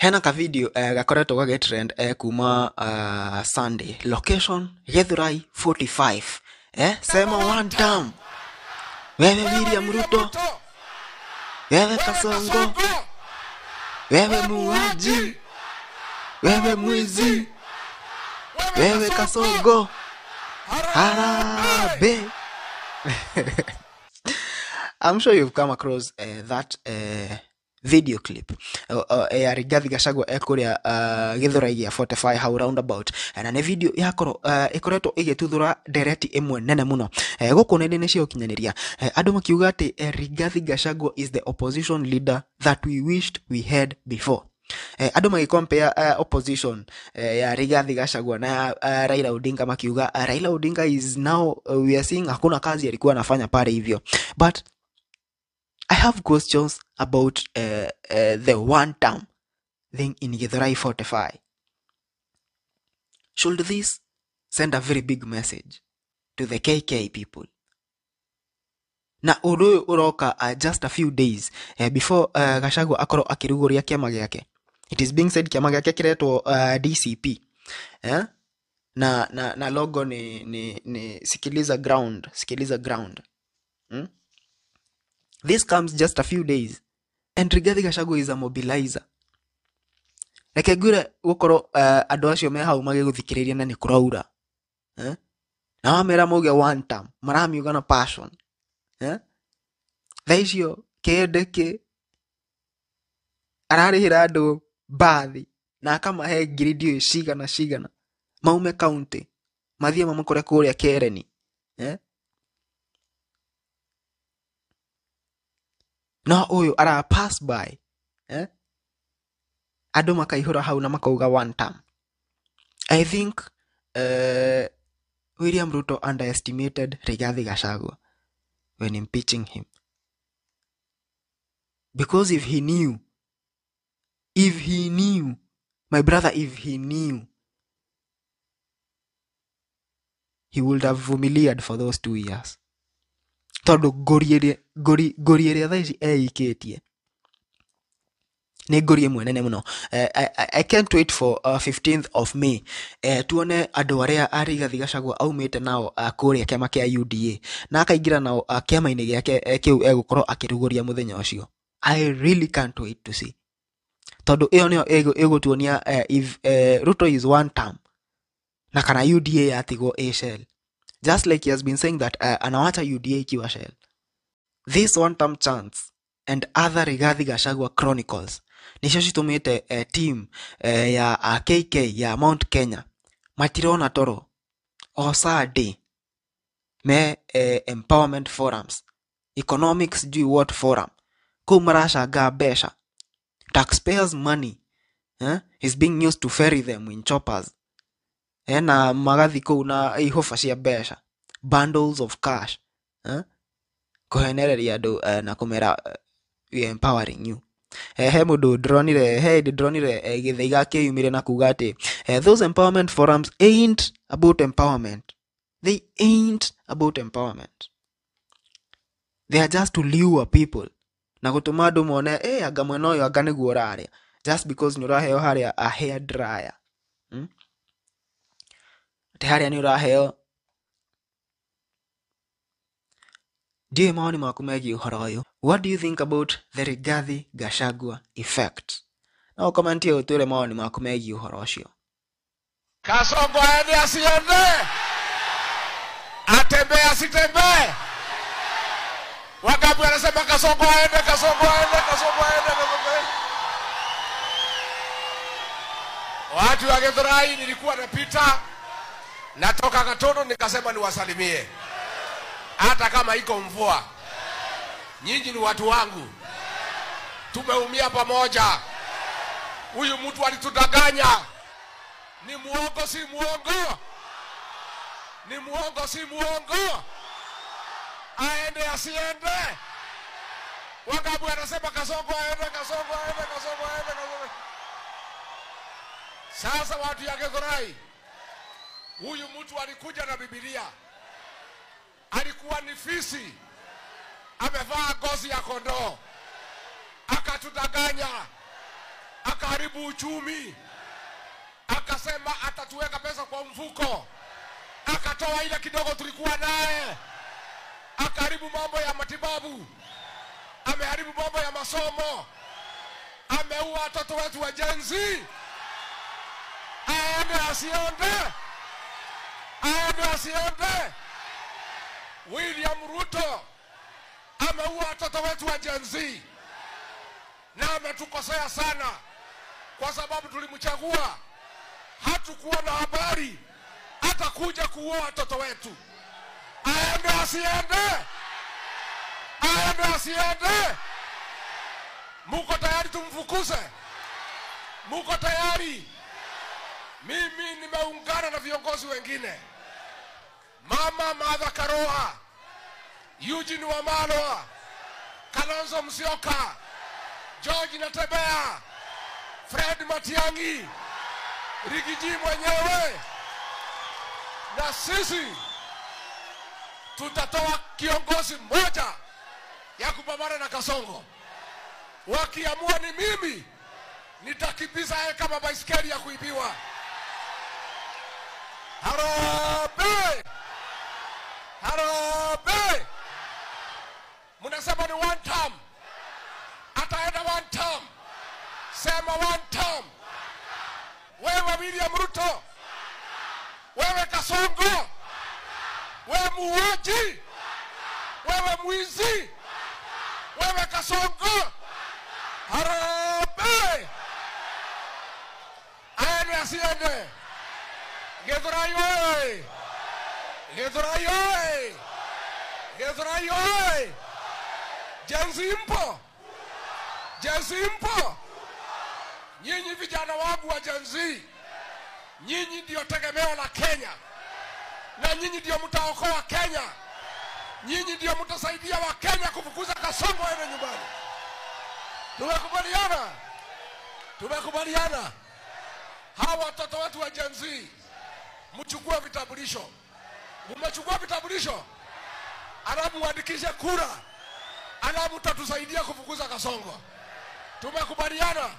hena ka video gakoretwo ga trend kuma Sunday. Location Githurai 45. Sema one time. Wewe William Ruto. Wewe Kasongo. Wewe muuaji. Wewe mwizi. Wewe Kasongo. Harabe. I'm sure you've come across that video clip. Rigathi Gachagua ekuria Githurai ya 45 how roundabout. Na ne video yakoro ikoretwo igituthura direct imwe nene muno. Guku nene ne cio kinyaniria. Andu makiuga ati Rigathi Gachagua is the opposition leader that we wished we had before. Andu magicompare opposition ya Rigathi Gachagua na Raila Odinga makiuga Raila Odinga is now we are seeing hakuna kazi alikuwa anafanya pale hivyo. But I have questions about the one term thing in Githurai 45. Should this send a very big message to the KK people? Na uruyu uroka just a few days before Gachagua akoro akiruguria kiama giake. It is being said kiama giake kiretwo DCP. Na logo ni sikiliza ground. This comes just a few days, and Rigathi Gachagua is a mobilizer. Like gure gukoro andu acio me hau magiguthikiriria na ni kuraura. Na wamera moge one time, maramiuga na passion. Thaisio kedeke ararihira andu bathi na akamahe ngiridio cigana maume county mathie mamukore kuria Kereni. No uyu ara pass by adu makaihura hau na makauga one time. I think William Ruto underestimated Rigathi Gachagua when impeaching him, because if he knew, my brother, if he knew, he would have humiliated for those 2 years. Todo goriere thaisi eiketie ne gorie mwenene muno. I can't wait for 15th of May tuone andu aria Rigathi Gachagua aumite nao kuria kiama kia UDA na akaingira nao kiama-ini giake kiu egukorwo akiruguria muthenya ucio. I really can't wait to see. Todo iyo nio egutuonia if Ruto is one term na kana UDA yatigwo a shell. Just like he has been saying that anawacha UDA ikiwa shell. This one-term chance and other Rigathi Gachagua chronicles nisho citumite team ya KK ya Mount Kenya matirona toro osade me empowerment forums, economics do what forum kumarasha gabesha. Taxpayers' money is being used to ferry them in choppers. Na magathi kou na ihofa cia besha, bundles of cash kuhenereria andu na kumera we empowering you. He mundu dronire Githai gakiyumire na kuga ati those empowerment forums ain't about empowerment. They ain't about empowerment. They are just to lure people na gutuma andu mone anga mwena uyu anga niguo raria just because nuraheo haria a hair dryer. Tehari ni uraheo. Ndiye maoni maku megiĩ ũhoro ũyũ. What do you think about the Rigathi Gachagua effect? Na ukomentie utwire maoni maku megiĩ ũhoro ũcio. Kasongo aende asiende. Atembe asitembe. Wangapi wanasema Kasongo aende. Watu wa Githurai nilikuwa napita, natoka Katono nikasema niwasalimie. Hata kama iko mvua. Nyinyi ni watu wangu. Tumeumia pamoja. Huyu mtu alitudanganya. Ni muongo si muongo? Ni muongo si muongo? Aende asiende? Wangapi wanasema Kasongo aende. Sasa watu ya Githurai, huyu mtu alikuja na Biblia. Alikuwa ni fisi. Amevaa ngozi ya kondoo. Akatudanganya. akaharibu uchumi, akasema atatuweka pesa kwa mfuko, akatoa ile kidogo tulikuwa naye, akaharibu mambo ya matibabu, ameharibu mambo ya masomo, ameua watoto wetu wa Gen Z. Aende asiende? Aende asiende? William Ruto ameua watoto wetu wa Gen Z, na ametukosea sana kwa sababu tulimchagua, hatukuwa na habari atakuja kuua watoto wetu. Aende asiende? Aende asiende? Muko tayari tumfukuze? Muko tayari? Mimi nimeungana na viongozi wengine, Mama Martha Karua, Eugene Wamalwa, Kalonzo Musyoka, George Natembeya, Fred Matiang'i, Rigiji mwenyewe, na sisi tutatoa kiongozi mmoja ya kupambana na Kasongo. Wakiamua ni mimi, nitakimbiza yeye kama baiskeli ya kuibiwa. Harambee! Harambee! Mnasema ni one term. Ataenda one term. Sema one term. Wewe William Ruto, wewe Kasongo, wewe muuaji, wewe mwizi, wewe Kasongo, harambee! Aende asiende? Githurai oye! Githurai oye! Githurai oye! Gen Z mpo? Gen Z mpo? Nyinyi vijana wangu wa Gen Z, nyinyi ndio tegemeo la Kenya, na nyinyi ndio mtaokoa Kenya. Nyinyi ndio mtasaidia wa Kenya kufukuza Kasongo aende nyumbani. Tumekubaliana? Tumekubaliana. Hawa watoto wetu wa Gen Z, mchukue vitambulisho. Mmechukua vitambulisho? Alafu muandikishe kura. Alafu mtatusaidia kufukuza Kasongo. Tumekubaliana?